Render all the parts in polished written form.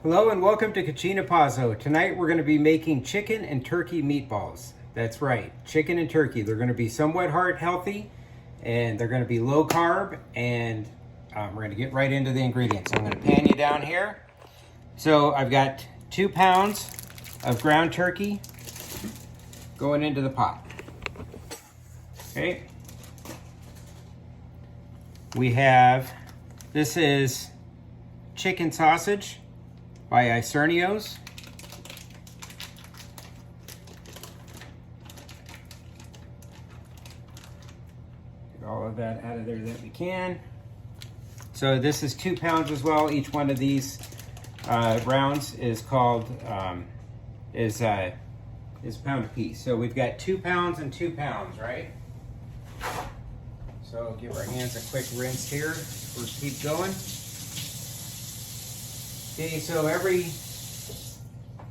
Hello and welcome to Cucina Pazzo. Tonight we're going to be making chicken and turkey meatballs. That's right, chicken and turkey. They're going to be somewhat heart healthy and they're going to be low carb, and we're going to get right into the ingredients. I'm going to pan you down here. So I've got 2 pounds of ground turkey going into the pot. Okay. We have, this is chicken sausage by Isernio's. Get all of that out of there that we can. So this is 2 pounds as well. Each one of these rounds is called is a pound a piece. So we've got 2 pounds and 2 pounds, right? So give our hands a quick rinse here. We'll keep going. Okay, so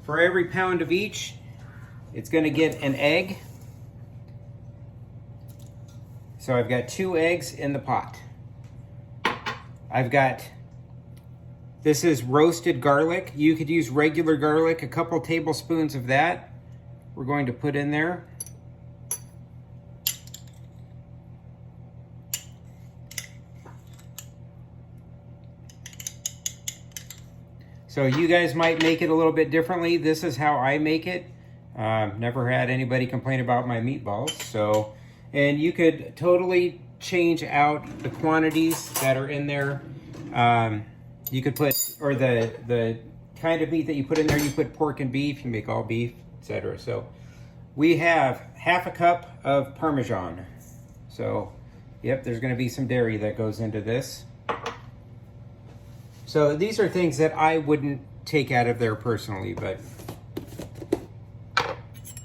for every pound of each, it's going to get an egg. So I've got 2 eggs in the pot. This is roasted garlic. You could use regular garlic, a couple tablespoons of that we're going to put in there. So you guys might make it a little bit differently. This is how I make it. Never had anybody complain about my meatballs. So, and you could totally change out the quantities that are in there. You could put, or the kind of meat that you put in there, you put pork and beef, you make all beef, etc. So we have half a cup of Parmesan. So, yep, there's gonna be some dairy that goes into this. So these are things that I wouldn't take out of there personally, but.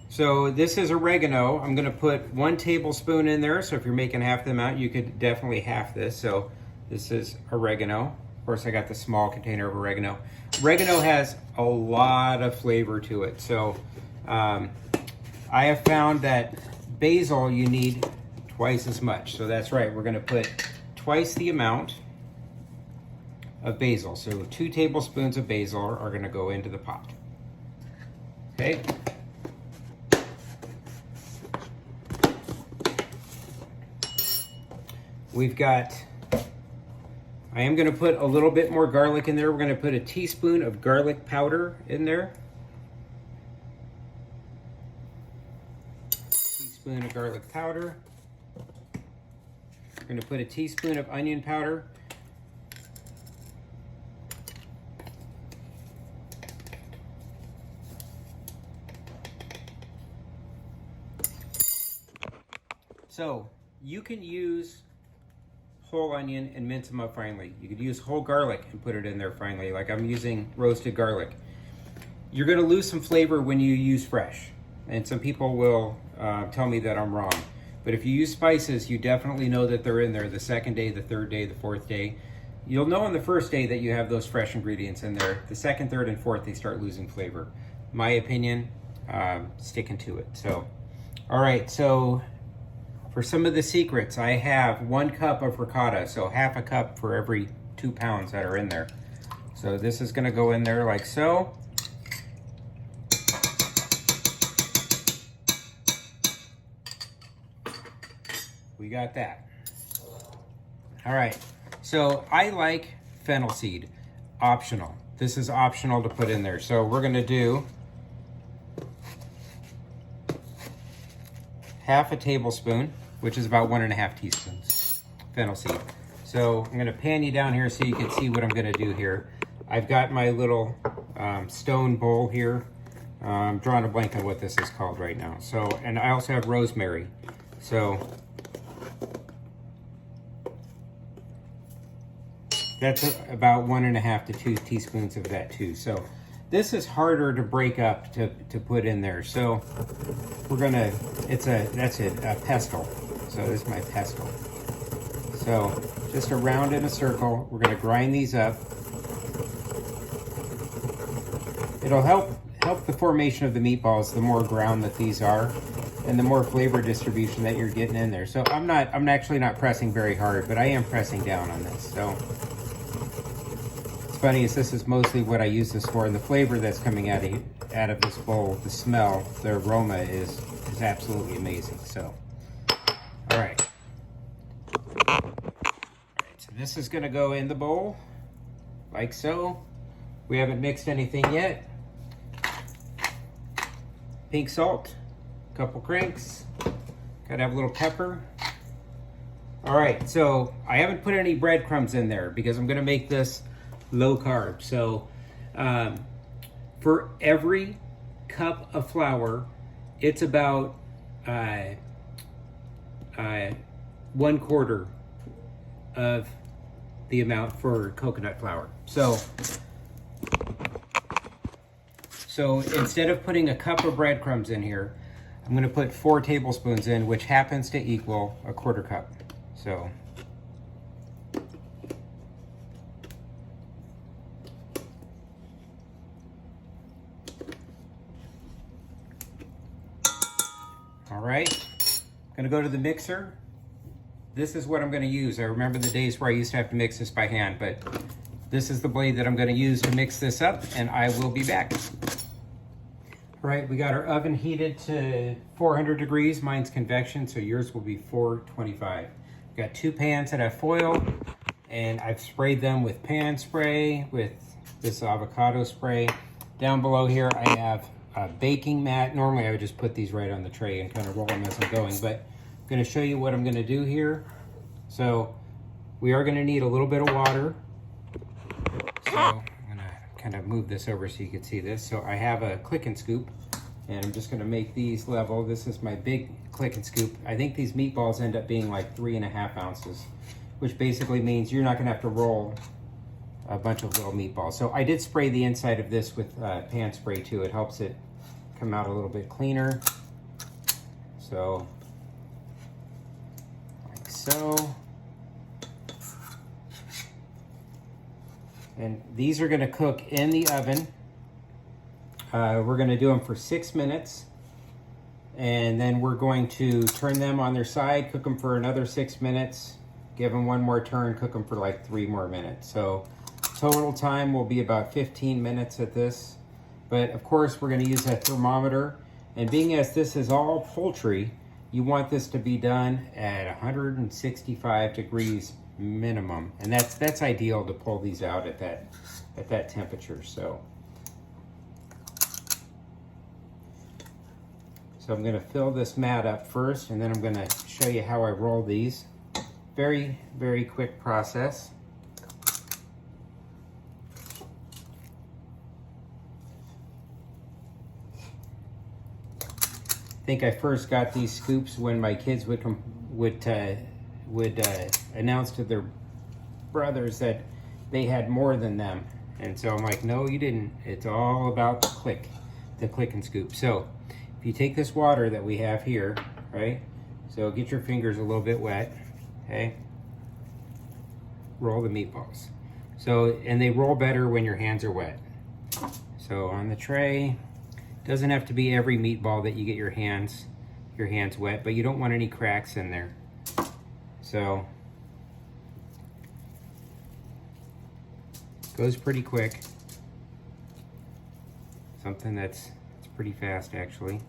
So this is oregano. I'm gonna put 1 tablespoon in there. So if you're making half the amount, you could definitely half this. So this is oregano. Of course, I got the small container of oregano. Oregano has a lot of flavor to it. So I have found that basil, you need twice as much. So that's right, we're gonna put twice the amount of basil. So 2 tablespoons of basil are going to go into the pot. Okay. We've got, I am going to put a little bit more garlic in there. We're going to put a teaspoon of garlic powder in there. Teaspoon of garlic powder. We're going to put a teaspoon of onion powder. So you can use whole onion and mince them up finely. You could use whole garlic and put it in there finely, like I'm using roasted garlic. You're gonna lose some flavor when you use fresh. And some people will tell me that I'm wrong. But if you use spices, you definitely know that they're in there the 2nd day, the 3rd day, the 4th day. You'll know on the 1st day that you have those fresh ingredients in there. The 2nd, 3rd, and 4th, they start losing flavor. My opinion, sticking to it. So, all right, so for some of the secrets, I have 1 cup of ricotta, so half a cup for every 2 pounds that are in there. So this is gonna go in there like so. We got that. All right, so I like fennel seed, optional. This is optional to put in there. So we're gonna do half a tablespoon, which is about 1.5 teaspoons, fennel seed. So I'm gonna pan you down here so you can see what I'm gonna do here. I've got my little stone bowl here. I'm drawing a blank on what this is called right now. So, and I also have rosemary. So that's about 1.5 to 2 teaspoons of that too. So this is harder to break up to put in there. So we're gonna, that's a pestle. So this is my pestle. So just around in a circle, we're gonna grind these up. It'll help the formation of the meatballs, the more ground that these are, and the more flavor distribution that you're getting in there. So I'm actually not pressing very hard, but I am pressing down on this. So funny is this is mostly what I use this for, and the flavor that's coming out of this bowl, the smell, the aroma is absolutely amazing. So, all right. So this is gonna go in the bowl, like so. We haven't mixed anything yet. Pink salt, a couple cranks, gotta have a little pepper. All right, so I haven't put any breadcrumbs in there because I'm gonna make this low carb. So for every cup of flour, it's about 1/4 of the amount for coconut flour. So instead of putting a cup of breadcrumbs in here, I'm gonna put 4 tablespoons in, which happens to equal a 1/4 cup. So all right, I'm gonna go to the mixer. This is what I'm gonna use. I remember the days where I used to have to mix this by hand, but this is the blade that I'm gonna use to mix this up, and I will be back. All right, we got our oven heated to 400 degrees. Mine's convection, so yours will be 425. We've got 2 pans that have foil, and I've sprayed them with pan spray, with this avocado spray. Down below here, I have a baking mat. Normally, I would just put these right on the tray and kind of roll them as I'm going, but I'm gonna show you what I'm gonna do here. So we are gonna need a little bit of water. So I'm gonna kind of move this over so you can see this. So I have a click and scoop, and I'm just gonna make these level. This is my big click and scoop. I think these meatballs end up being like 3.5 ounces, which basically means you're not gonna have to roll a bunch of little meatballs. So I did spray the inside of this with pan spray too. It helps it come out a little bit cleaner. So, like so. And these are gonna cook in the oven. We're gonna do them for 6 minutes. And then we're going to turn them on their side, cook them for another 6 minutes, give them one more turn, cook them for like 3 more minutes. So total time will be about 15 minutes at this. But of course, we're gonna use a thermometer. And being as this is all poultry, you want this to be done at 165 degrees minimum. And that's ideal to pull these out at that temperature. So I'm gonna fill this mat up first, and then I'm gonna show you how I roll these. Very, very quick process. I think I first got these scoops when my kids would announce to their brothers that they had more than them. And so I'm like, no, you didn't. It's all about the click and scoop. So if you take this water that we have here, right? So get your fingers a little bit wet, okay? Roll the meatballs. So, and they roll better when your hands are wet. So on the tray, doesn't have to be every meatball that you get your hands wet, but you don't want any cracks in there. So goes pretty quick. Something it's pretty fast actually.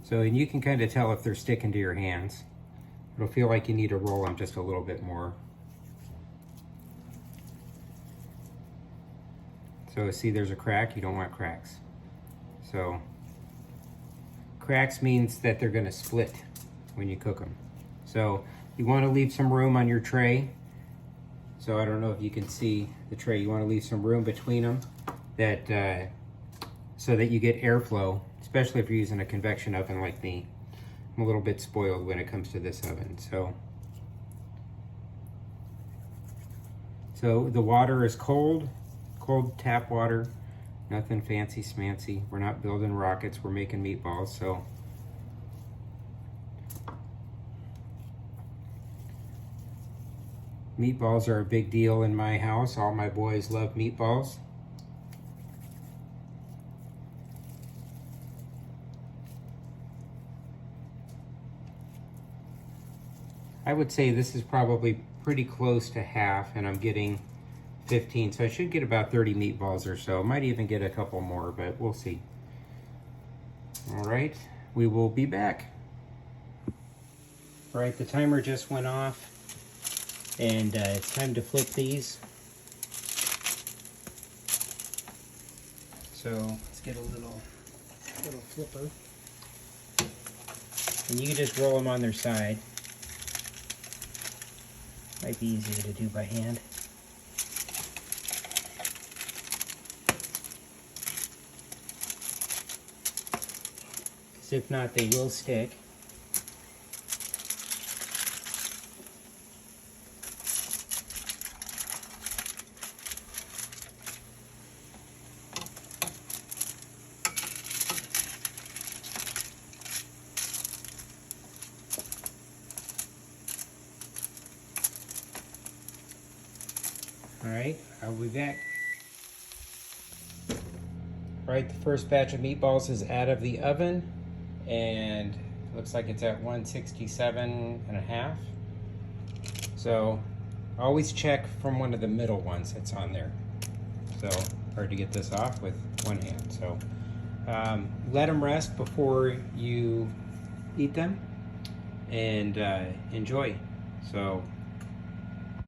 So, and you can kind of tell if they're sticking to your hands. It'll feel like you need to roll them just a little bit more. So see, there's a crack. You don't want cracks. So cracks means that they're going to split when you cook them. So you want to leave some room on your tray. So I don't know if you can see the tray. You want to leave some room between them that so that you get airflow, especially if you're using a convection oven like me. I'm a little bit spoiled when it comes to this oven. So the water is cold tap water, nothing fancy smancy. We're not building rockets, we're making meatballs. So meatballs are a big deal in my house. All my boys love meatballs. I would say this is probably pretty close to half, and I'm getting 15, so I should get about 30 meatballs or so. Might even get a couple more, but we'll see. All right, we will be back. All right, the timer just went off, and it's time to flip these. So let's get a little flipper. And you can just roll them on their side. Might be easier to do by hand. Because if not, they will stick. Alright, I'll be back. Alright, the first batch of meatballs is out of the oven, and looks like it's at 167.5. So always check from one of the middle ones that's on there. So hard to get this off with one hand. So let them rest before you eat them, and enjoy. So